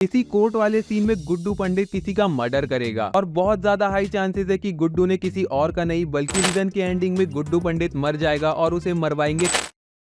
इसी कोर्ट वाले सीन में गुड्डू पंडित किसी का मर्डर करेगा और बहुत ज्यादा हाई चांसेस है कि गुड्डू ने किसी और का नहीं बल्कि सीजन के एंडिंग में गुड्डू पंडित मर जाएगा और उसे मरवाएंगे।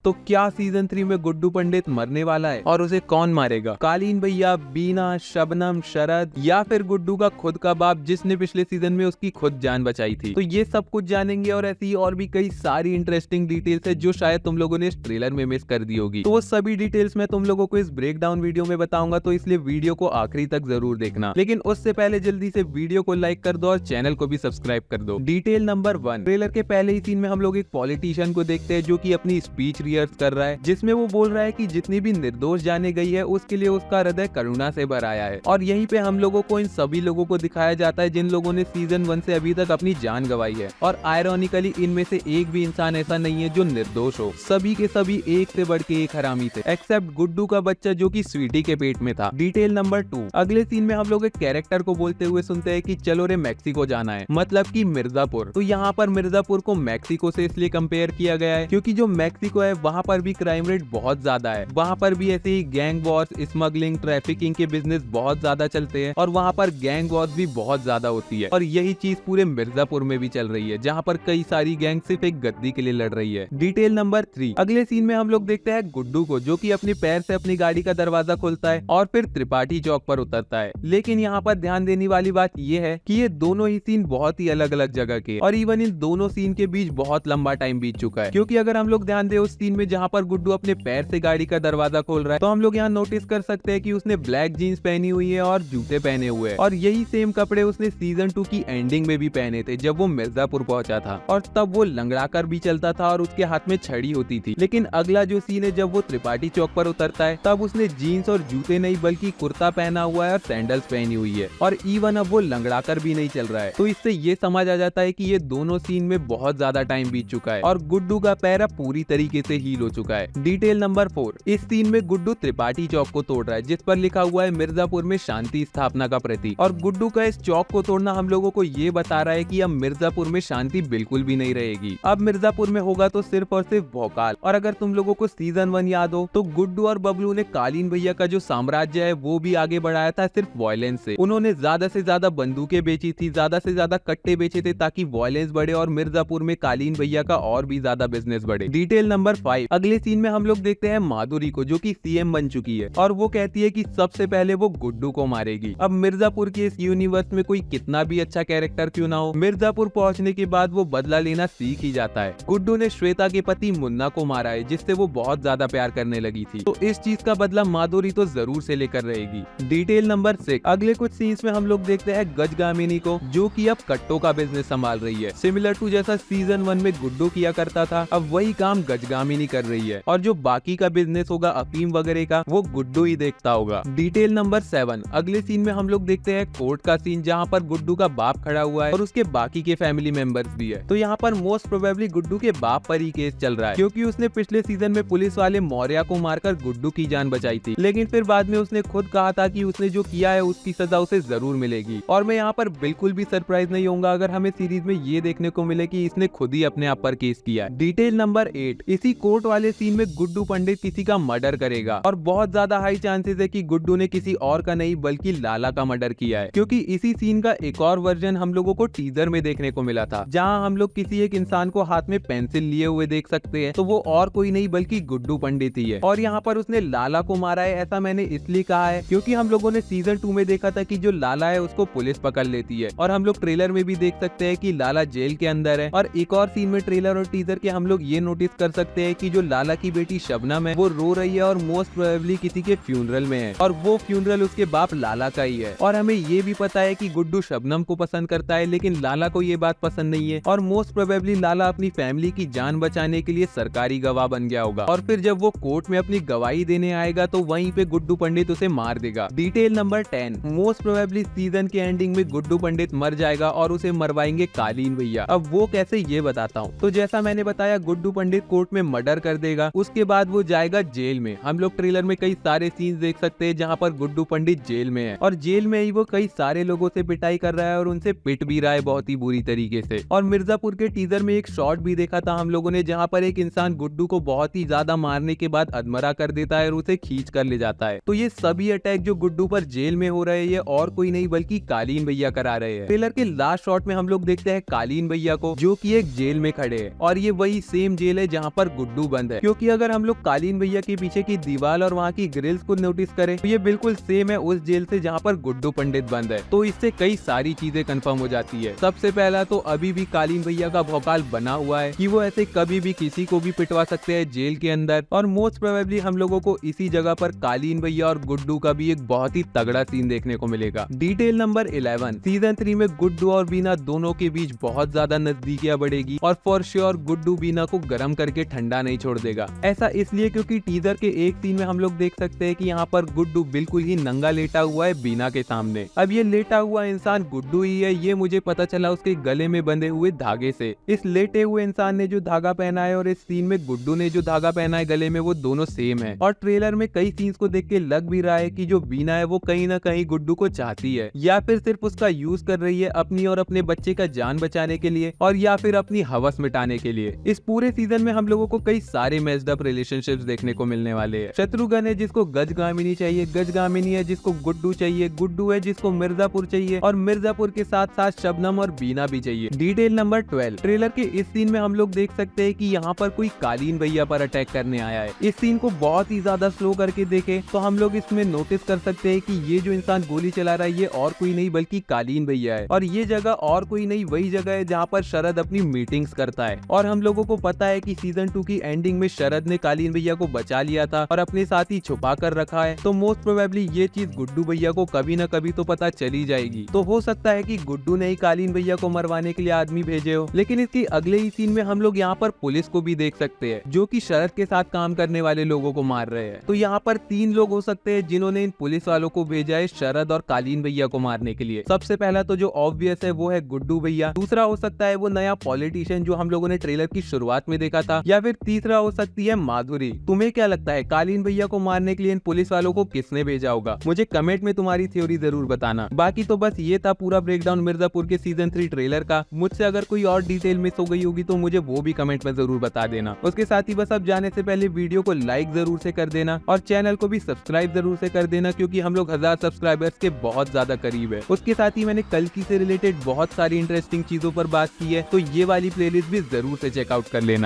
तो क्या सीजन 3 में गुड्डू पंडित मरने वाला है और उसे कौन मारेगा? कालीन भैया, बीना, शबनम, शरद या फिर गुड्डू का खुद का बाप जिसने पिछले सीजन में उसकी खुद जान बचाई थी? तो ये सब कुछ जानेंगे और ऐसी और भी कई सारी इंटरेस्टिंग डिटेल्स है जो शायद तुम लोगों ने इस ट्रेलर में मिस कर दी होगी। तो वो सभी डिटेल्स मैं तुम लोगों को इस ब्रेक डाउन वीडियो में बताऊंगा, तो इसलिए वीडियो को आखिरी तक जरूर देखना। लेकिन उससे पहले जल्दी से वीडियो को लाइक कर दो और चैनल को भी सब्सक्राइब कर दो। डिटेल नंबर 1, ट्रेलर के पहले ही सीन में हम लोग एक पॉलिटिशियन को देखते हैं जो की अपनी स्पीच रिहर्स कर रहा है, जिसमें वो बोल रहा है कि जितनी भी निर्दोष जाने गई है उसके लिए उसका हृदय करुणा से भर आया है। और यहीं पे हम लोगों को इन सभी लोगों को दिखाया जाता है जिन लोगों ने सीजन 1 से अभी तक अपनी जान गंवाई है। और आयरॉनिकली इनमें से एक भी इंसान ऐसा नहीं है जो निर्दोष हो। सभी के सभी एक से बढ़ के एक हरामी थे, एक्सेप्ट गुड्डू का बच्चा जो कि स्वीटी के पेट में था। डिटेल नंबर 2, अगले सीन में हम लोग एक कैरेक्टर को बोलते हुए सुनते हैं कि चलो रे मैक्सिको जाना है, मतलब कि मिर्जापुर। तो यहाँ पर मिर्जापुर को मैक्सिको से इसलिए कंपेयर किया गया है क्योंकि जो मैक्सिको है वहाँ पर भी क्राइम रेट बहुत ज्यादा है। वहाँ पर भी ऐसे ही गैंग वॉर्स, स्मगलिंग, ट्रैफिकिंग के बिजनेस बहुत ज्यादा चलते हैं और वहाँ पर गैंग वॉर्स भी बहुत ज्यादा होती है। और यही चीज पूरे मिर्जापुर में भी चल रही है जहाँ पर कई सारी गैंग सिर्फ एक गद्दी के लिए लड़ रही है। डिटेल नंबर 3, अगले सीन में हम लोग देखते हैं गुड्डू को जो कि अपने पैर से अपनी गाड़ी का दरवाजा खोलता है और फिर त्रिपाठी चौक पर उतरता है। लेकिन यहाँ पर ध्यान देने वाली बात यह है कि ये दोनों ही सीन बहुत ही अलग अलग जगह के और इवन इन दोनों सीन के बीच बहुत लंबा टाइम बीत चुका है। क्योंकि अगर हम लोग ध्यान दें उस सीन में जहाँ पर गुड्डू अपने पैर से गाड़ी का दरवाजा खोल रहा है तो हम लोग यहाँ नोटिस कर सकते हैं कि उसने ब्लैक जीन्स पहनी हुई है और जूते पहने हुए हैं। और यही सेम कपड़े उसने सीजन 2 की एंडिंग में भी पहने थे जब वो मिर्जापुर पहुंचा था और तब वो लंगड़ा कर भी चलता था और उसके हाथ में छड़ी होती थी। लेकिन अगला जो सीन है जब वो त्रिपाठी चौक पर उतरता है तब उसने जीन्स और जूते नहीं बल्कि कुर्ता पहना हुआ है और सैंडल्स पहनी हुई है और इवन अब वो लंगड़ा कर भी नहीं चल रहा है। तो इससे ये समझ आ जाता है कि ये दोनों सीन में बहुत ज्यादा टाइम बीत चुका है और गुड्डू का पैर अब पूरी तरीके से हील हो चुका है। डिटेल नंबर 4, इस सीन में गुड्डू त्रिपाठी चौक को तोड़ रहा है जिस पर लिखा हुआ है मिर्जापुर में शांति स्थापना का प्रतीक। और गुड्डू का इस चौक को तोड़ना हम लोगों को ये बता रहा है कि अब मिर्जापुर में शांति बिल्कुल भी नहीं रहेगी। अब मिर्जापुर में होगा तो सिर्फ और सिर्फ भौकाल। और अगर तुम लोगों को सीजन 1 याद हो तो गुड्डू और बबलू ने कालीन भैया का जो साम्राज्य है वो भी आगे बढ़ाया था सिर्फ वायलेंस से। उन्होंने ज्यादा से ज्यादा बंदूकें बेची थी, ज्यादा से ज्यादा कट्टे बेचे थे ताकि वायलेंस बढ़े और मिर्जापुर में कालीन भैया का और भी ज्यादा बिजनेस बढ़े। डिटेल नंबर 5, अगले सीन में हम लोग देखते हैं माधुरी को जो कि सीएम बन चुकी है और वो कहती है कि सबसे पहले वो गुड्डू को मारेगी। अब मिर्जापुर के इस यूनिवर्स में कोई कितना भी अच्छा कैरेक्टर क्यों ना हो, मिर्जापुर पहुंचने के बाद वो बदला लेना सीख ही जाता है। गुड्डू ने श्वेता के पति मुन्ना को मारा है जिससे वो बहुत ज्यादा प्यार करने लगी थी, तो इस चीज का बदला माधुरी तो जरूर से लेकर रहेगी। डिटेल नंबर 6, अगले कुछ सीन्स में हम लोग देखते हैं गजगामिनी को जो कि अब कट्टों का बिजनेस संभाल रही है। सिमिलर टू जैसा सीजन 1 में गुड्डू किया करता था अब वही काम गजगामिनी कर रही है और जो बाकी का बिजनेस होगा अफीम वगैरह का वो गुड्डू ही देखता होगा। डिटेल नंबर 7, अगले सीन में हम लोग देखते हैं कोर्ट का सीन जहाँ पर गुड्डू का बाप खड़ा हुआ है और उसके बाकी के फैमिली मेंबर्स भी है। तो यहाँ पर मोस्ट प्रोबेबली गुड्डू के बाप पर ही केस चल रहा है क्योंकि उसने पिछले सीजन में पुलिस वाले मौर्या को मारकर गुड्डू की जान बचाई थी। लेकिन फिर बाद में उसने खुद कहा था कि उसने जो किया है उसकी सजा उसे जरूर मिलेगी। और मैं यहाँ पर बिल्कुल भी सरप्राइज नहीं होऊंगा अगर हमें सीरीज में ये देखने को मिले कि इसने खुद ही अपने आप पर केस किया। डिटेल नंबर 8, इसी कोर्ट वाले सीन में गुड्डू पंडित किसी का मर्डर करेगा और बहुत ज्यादा हाई चांसेस है कि गुड्डू ने किसी और का नहीं बल्कि लाला का मर्डर किया है क्योंकि इसी सीन का एक और वर्जन हम लोगों को टीजर में देखने को मिला था जहां हम लोग किसी एक इंसान को हाथ में पेंसिल लिए हुए देख सकते हैं। तो वो और कोई नहीं बल्कि गुड्डू पंडित ही है और यहाँ पर उसने लाला को मारा है। ऐसा मैंने इसलिए कहा है क्योंकि हम लोगों ने सीजन 2 में देखा था कि जो लाला है उसको पुलिस पकड़ लेती है और हम लोग ट्रेलर में भी देख सकते हैं कि लाला जेल के अंदर है। और एक और सीन में ट्रेलर और टीजर के हम लोग ये नोटिस कर सकते हैं कि जो लाला की बेटी शबनम है वो रो रही है और मोस्ट प्रोबेबली किसी के फ्यूनरल में है और वो फ्यूनरल उसके बाप लाला का ही है। और हमें ये भी पता है कि गुड्डू शबनम को पसंद करता है लेकिन लाला को ये बात पसंद नहीं है और मोस्ट प्रोबेबली लाला अपनी फैमिली की जान बचाने के लिए सरकारी गवाह बन गया होगा और फिर जब वो कोर्ट में अपनी गवाही देने आएगा तो वहीं पे गुड्डू पंडित उसे मार देगा। Detail number 10, most probably season के एंडिंग में गुड्डू पंडित मर जाएगा और उसे मरवाएंगे कालीन भैया। अब वो कैसे ये बताता हूँ। तो जैसा मैंने बताया गुड्डू पंडित कोर्ट में मर्डर कर देगा। उसके बाद वो जाएगा जेल में। हम लोग ट्रेलर में कई सारे सीन्स देख सकते हैं जहाँ पर गुड्डू पंडित जेल में है और जेल में ही वो कई सारे लोगों से पिटाई कर रहा है और उनसे पिट भी रहा है बहुत ही बुरी तरीके से। और मिर्जापुर के टीजर में एक शॉट भी देखा था हम लोगों ने जहाँ पर एक इंसान गुड्डू को बहुत ही ज्यादा मारने के बाद अधमरा कर देता है और उसे खींच कर ले जाता है। तो ये सभी अटैक जो गुड्डू पर जेल में हो रहे हैं ये और कोई नहीं बल्कि कालीन भैया करा रहे हैं। ट्रेलर के लास्ट शॉट में हम लोग देखते हैं कालीन भैया को जो कि एक जेल में खड़े हैं और ये वही सेम जेल है जहाँ पर गुड्डू बंद है, क्योंकि अगर हम लोग कालीन भैया के पीछे की दीवार और वहाँ की ग्रिल्स को नोटिस करें तो ये बिल्कुल सेम है उस जेल से जहाँ पर गुड्डू पंडित बंद है। तो इससे कई सारी चीजें कंफर्म हो जाती है। सबसे पहला तो अभी भी कालीन भैया का भौकाल बना हुआ है कि वो ऐसे कभी भी किसी को भी पिटवा सकते हैं जेल के अंदर, और मोस्ट प्रोबेबली हम लोगों को इसी जगह पर कालीन भैया और गुड्डू का भी एक बहुत ही तगड़ा सीन देखने को मिलेगा। डिटेल नंबर 11, सीजन 3 में गुड्डू और बीना दोनों के बीच बहुत ज्यादा नजदीकियां बढ़ेगी और फॉर श्योर गुड्डू बीना को गर्म करके ठंडा नहीं छोड़ देगा। ऐसा इसलिए क्योंकि टीजर के एक सीन में हम लोग देख सकते हैं कि यहाँ पर गुड्डू बिल्कुल ही नंगा लेटा हुआ है बीना के सामने। अब ये लेटा हुआ इंसान गुड्डू ही है ये मुझे पता चला उसके गले में बंधे हुए धागे से। इस लेटे हुए इंसान ने जो धागा पहना है और इस सीन में गुड्डू ने जो धागा पहना है गले में वो दोनों सेम है। और ट्रेलर में कई सीन्स को देख के लग भी रहा है कि जो बीना है वो कहीं ना कहीं गुड्डू को चाहती है या फिर सिर्फ उसका यूज कर रही है अपनी और अपने बच्चे का जान बचाने के लिए और या फिर अपनी हवस मिटाने के लिए। इस पूरे सीजन में हम लोगों को कई सारे मेस्ड अप रिलेशनशिप्स देखने को मिलने वाले हैं। शत्रुघ्न है जिसको गजगामिनी चाहिए, गजगामिनी है जिसको गुड्डू चाहिए, गुड्डू है जिसको मिर्जापुर चाहिए और मिर्जापुर के साथ साथ शबनम और बीना भी चाहिए। डिटेल नंबर 12, ट्रेलर के इस सीन में हम लोग देख सकते हैं कि यहाँ पर कोई कालीन भैया पर अटैक करने आया है। इस सीन को बहुत ही ज्यादा स्लो करके देखे तो हम लोग इसमें नोटिस कर सकते हैं कि ये जो इंसान गोली चला रहा है ये और कोई नहीं बल्कि कालीन भैया है और ये जगह और कोई नहीं वही जगह है जहाँ पर शरद अपनी मीटिंग्स करता है। और हम लोगों को पता है कि सीजन 2 की एंडिंग में शरद ने कालीन भैया को बचा लिया था और अपने साथ ही छुपा कर रखा है। तो मोस्ट प्रोबेबली ये चीज गुड्डू भैया को कभी न कभी तो पता चली जाएगी। तो हो सकता है कि गुड्डू ने ही कालीन भैया को मरवाने के लिए आदमी भेजे हो। लेकिन इसके अगले ही सीन में हम लोग यहाँ पर पुलिस को भी देख सकते हैं जो कि शरद के साथ काम करने वाले लोगों को मार रहे हैं। तो यहाँ पर 3 लोग हो सकते हैं जिन्होंने इन पुलिस वालों को भेजा है शरद और कालीन भैया को मारने के लिए। सबसे पहला तो जो ऑब्वियस है वो है गुड्डू भैया, दूसरा हो सकता है वो नया पॉलिटिशियन जो हम लोगों ने ट्रेलर की शुरुआत में देखा था, या फिर तीसरा हो सकती है माधुरी। तुम्हें क्या लगता है कालीन भैया को मारने के लिए इन पुलिस वालों को किसने भेजा होगा? मुझे कमेंट में तुम्हारी थ्योरी जरूर बताना। बाकी तो बस ये था पूरा ब्रेकडाउन मिर्जापुर के सीजन 3 ट्रेलर का। मुझसे अगर कोई और डिटेल मिस हो गई होगी तो मुझे वो भी कमेंट में जरूर बता देना। उसके साथ ही बस अब जाने से पहले वीडियो को लाइक जरूर से कर देना और चैनल को भी सब्सक्राइब जरूर से कर देना क्योंकि हम लोग 1000 सब्सक्राइबर्स के बहुत ज्यादा करीब है। उसके साथ ही मैंने कल्कि से रिलेटेड बहुत सारी इंटरेस्टिंग चीजों पर बात की है तो ये वाली प्लेलिस्ट भी जरूर से चेकआउट कर लेना।